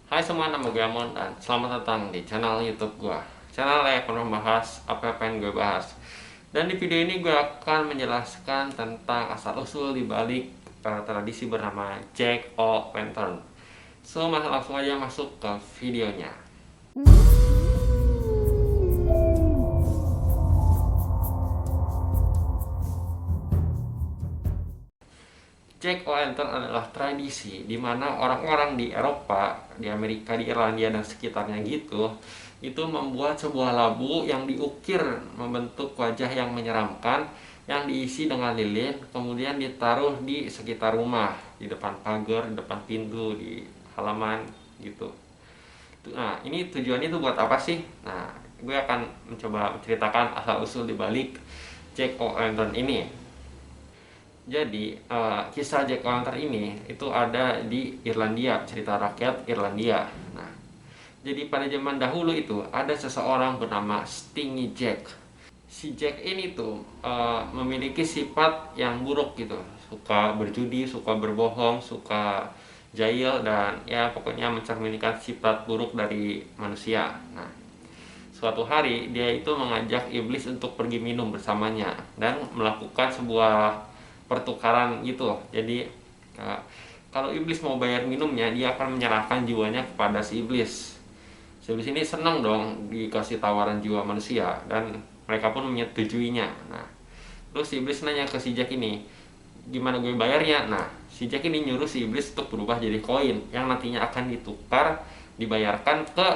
Hai semua, nama gue Amon dan selamat datang di channel YouTube gue. Channel yang akan membahas apa yang pengen gue bahas. Dan di video ini gue akan menjelaskan tentang asal-usul di balik tradisi bernama Jack o' Lantern. So, langsung aja masuk ke videonya. Jack o' Lantern adalah tradisi di mana orang-orang di Eropa, di Amerika, di Irlandia dan sekitarnya gitu, itu membuat sebuah labu yang diukir membentuk wajah yang menyeramkan, yang diisi dengan lilin, kemudian ditaruh di sekitar rumah, di depan pagar, di depan pintu, di halaman gitu. Nah, ini tujuannya itu buat apa sih? Nah, gue akan mencoba menceritakan asal-usul di balik Jack o' Lantern ini. Jadi kisah Jack O'Lantern ini itu ada di Irlandia, cerita rakyat Irlandia. Nah, jadi pada zaman dahulu itu ada seseorang bernama Stingy Jack. Si Jack ini tuh memiliki sifat yang buruk gitu, suka berjudi, suka berbohong, suka jahil dan ya pokoknya mencerminkan sifat buruk dari manusia. Nah, suatu hari dia itu mengajak iblis untuk pergi minum bersamanya dan melakukan sebuah pertukaran gitu. Jadi uh, kalau iblis mau bayar minumnya, dia akan menyerahkan jiwanya kepada si iblis. Si iblis ini senang dong dikasih tawaran jiwa manusia dan mereka pun menyetujuinya. Nah, terus si iblis nanya ke si Jack ini, gimana gue bayarnya? Nah, si Jack ini nyuruh si iblis untuk berubah jadi koin yang nantinya akan ditukar, dibayarkan ke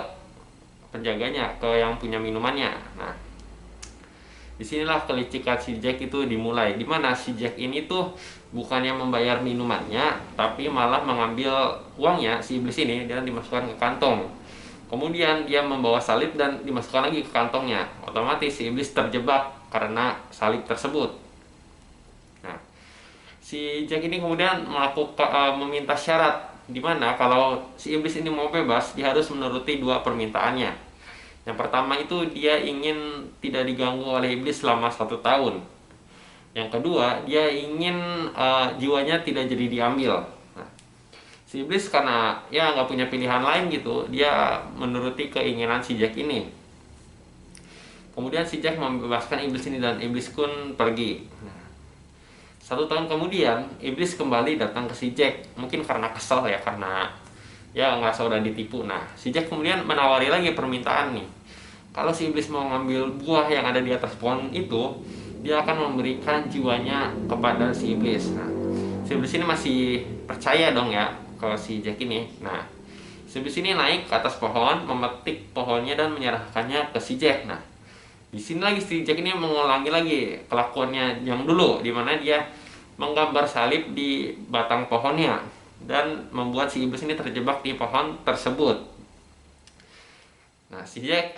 penjaganya, ke yang punya minumannya. Nah, disinilah kelicikan si Jack itu dimulai, dimana si Jack ini tuh bukannya membayar minumannya, tapi malah mengambil uangnya si iblis ini dan dimasukkan ke kantong. Kemudian dia membawa salib dan dimasukkan lagi ke kantongnya. Otomatis si iblis terjebak karena salib tersebut. Nah, si Jack ini kemudian meminta syarat, dimana kalau si iblis ini mau bebas, dia harus menuruti dua permintaannya. Yang pertama itu dia ingin tidak diganggu oleh iblis selama 1 tahun. Yang kedua, dia ingin jiwanya tidak jadi diambil. Nah, si iblis karena ya nggak punya pilihan lain gitu, dia menuruti keinginan si Jack ini. Kemudian si Jack membebaskan iblis ini dan iblis pun pergi. Nah, 1 tahun kemudian, iblis kembali datang ke si Jack. Mungkin karena kesel ya, karena ya nggak udah ditipu. Nah, si Jack kemudian menawari lagi permintaan nih. Kalau si iblis mau ngambil buah yang ada di atas pohon itu, dia akan memberikan jiwanya kepada si iblis. Nah, si iblis ini masih percaya dong ya ke si Jack ini. Nah, si iblis ini naik ke atas pohon, memetik pohonnya dan menyerahkannya ke si Jack. Nah, di sini lagi si Jack ini mengulangi lagi kelakuannya yang dulu, di mana dia menggambar salib di batang pohonnya dan membuat si iblis ini terjebak di pohon tersebut. Nah, si Jack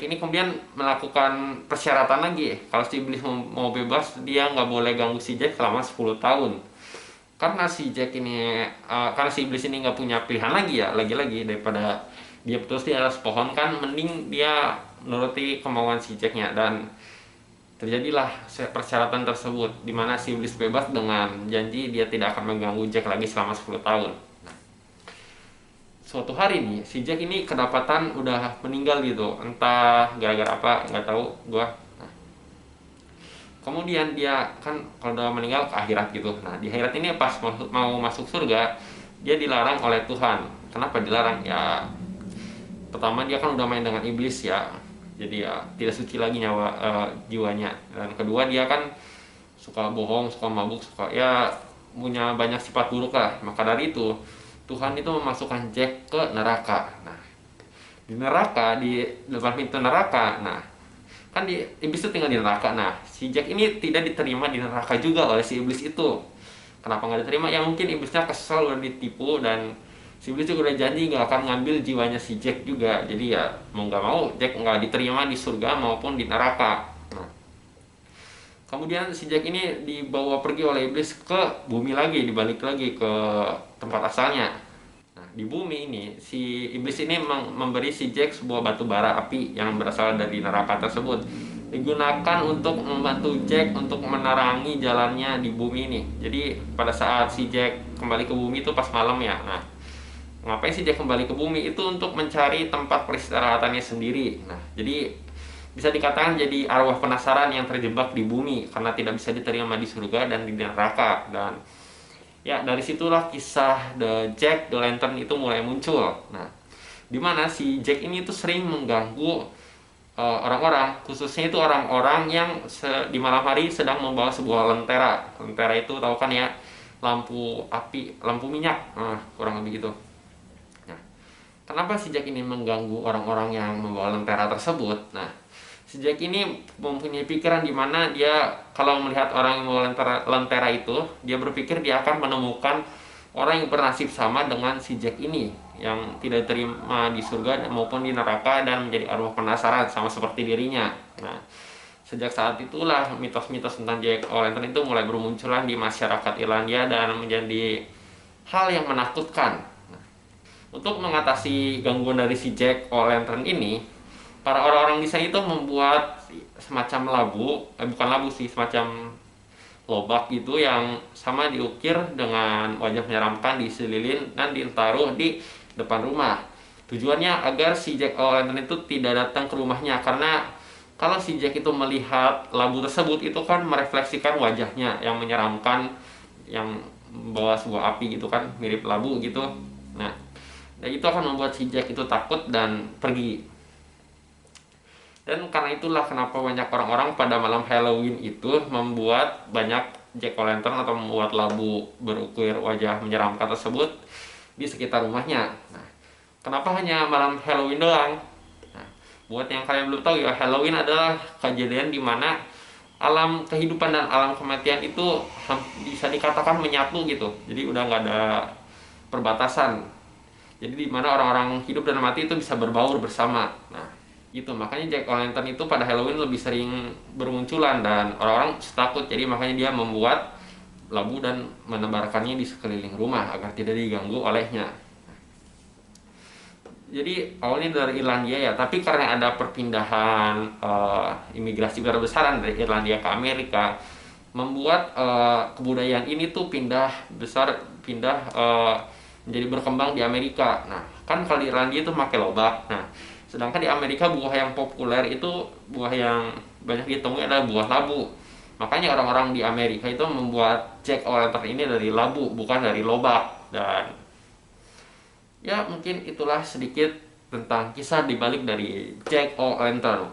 ini kemudian melakukan persyaratan lagi. Kalau si iblis mau bebas, dia nggak boleh ganggu si Jack selama 10 tahun. Karena si Jack ini, karena si iblis ini nggak punya pilihan lagi ya, lagi-lagi daripada dia terus di atas pohon kan, mending dia menuruti kemauan si Jacknya. Dan terjadilah persyaratan tersebut, di mana si iblis bebas dengan janji dia tidak akan mengganggu Jack lagi selama 10 tahun. Suatu hari nih si Jack ini kedapatan udah meninggal gitu, entah gara-gara apa nggak tahu gua. Nah, kemudian dia kan kalau udah meninggal ke akhirat gitu. Nah, di akhirat ini pas mau masuk surga, dia dilarang oleh Tuhan. Kenapa dilarang? Ya pertama dia kan udah main dengan iblis ya, jadi ya tidak suci lagi nyawa jiwanya. Dan kedua dia kan suka bohong, suka mabuk, suka ya punya banyak sifat buruk lah. Maka dari itu Tuhan itu memasukkan Jack ke neraka. Nah, di neraka, di depan pintu neraka, nah kan di iblis itu tinggal di neraka. Nah, si Jack ini tidak diterima di neraka juga oleh si iblis itu. Kenapa nggak diterima? Ya mungkin iblisnya kesel udah ditipu, dan si iblis juga udah janji nggak akan ngambil jiwanya si Jack juga. Jadi ya mau nggak mau Jack nggak diterima di surga maupun di neraka. Nah, kemudian si Jack ini dibawa pergi oleh iblis ke bumi lagi, dibalik lagi ke tempat asalnya. Nah, di bumi ini si iblis ini memberi si Jack sebuah batu bara api yang berasal dari neraka tersebut. Digunakan untuk membantu Jack untuk menerangi jalannya di bumi ini. Jadi pada saat si Jack kembali ke bumi itu pas malam ya. Nah, Ngapain sih Jack kembali ke bumi? Itu untuk mencari tempat peristirahatannya sendiri. Nah, jadi bisa dikatakan jadi arwah penasaran yang terjebak di bumi karena tidak bisa diterima di surga dan di neraka. Dan ya dari situlah kisah The Jack the Lantern itu mulai muncul. Nah, dimana si Jack ini tuh sering mengganggu orang-orang, khususnya itu orang-orang yang di malam hari sedang membawa sebuah lentera. Lentera itu tahu kan ya, lampu api, lampu minyak, kurang lebih gitu. Nah, kenapa si Jack ini mengganggu orang-orang yang membawa lentera tersebut? Nah, si Jack ini mempunyai pikiran di mana dia kalau melihat orang yang membawa lentera itu, dia berpikir dia akan menemukan orang yang bernasib sama dengan si Jack ini, yang tidak diterima di surga maupun di neraka dan menjadi arwah penasaran sama seperti dirinya. Nah, sejak saat itulah mitos-mitos tentang Jack O'Lantern itu mulai bermunculan di masyarakat Irlandia dan menjadi hal yang menakutkan. Nah, untuk mengatasi gangguan dari si Jack O'Lantern ini, para orang-orang di sana itu membuat semacam labu, bukan labu sih, semacam lobak gitu yang sama diukir dengan wajah menyeramkan di selilin dan ditaruh di depan rumah. Tujuannya agar si Jack O'Lantern itu tidak datang ke rumahnya, karena kalau si Jack itu melihat labu tersebut itu kan merefleksikan wajahnya yang menyeramkan, yang membawa sebuah api gitu kan, mirip labu gitu. Nah, dan itu akan membuat si Jack itu takut dan pergi. Dan karena itulah kenapa banyak orang-orang pada malam Halloween itu membuat banyak Jack O'Lantern atau membuat labu berukir wajah menyeramkan tersebut di sekitar rumahnya. Nah, kenapa hanya malam Halloween doang? Nah, buat yang kalian belum tahu ya, Halloween adalah kejadian di mana alam kehidupan dan alam kematian itu bisa dikatakan menyatu gitu. Jadi udah nggak ada perbatasan. Jadi di mana orang-orang hidup dan mati itu bisa berbaur bersama. Nah, gitu makanya Jack O'Lantern itu pada Halloween lebih sering bermunculan dan orang-orang takut, jadi makanya dia membuat labu dan menebarkannya di sekeliling rumah agar tidak diganggu olehnya. Jadi awalnya dari Irlandia ya, tapi karena ada perpindahan imigrasi besar-besaran dari Irlandia ke Amerika, membuat kebudayaan ini tuh pindah menjadi berkembang di Amerika. Nah, kan kalau di Irlandia itu pakai lobak. Nah, sedangkan di Amerika buah yang populer itu, buah yang banyak ditemui adalah buah labu. Makanya orang-orang di Amerika itu membuat Jack O'Lantern ini dari labu, bukan dari lobak. Dan ya mungkin itulah sedikit tentang kisah dibalik dari Jack O'Lantern.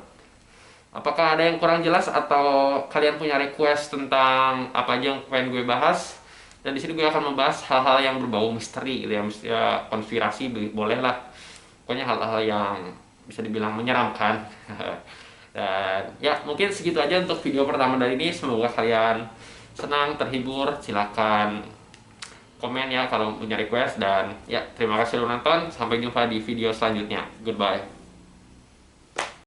Apakah ada yang kurang jelas atau kalian punya request tentang apa aja yang pengen gue bahas? Dan di sini gue akan membahas hal-hal yang berbau misteri gitu ya, konspirasi boleh lah. Pokoknya hal-hal yang bisa dibilang menyeramkan. Dan ya mungkin segitu aja untuk video pertama dari ini. Semoga kalian senang, terhibur. Silakan komen ya kalau punya request. Dan ya terima kasih sudah nonton. Sampai jumpa di video selanjutnya. Goodbye.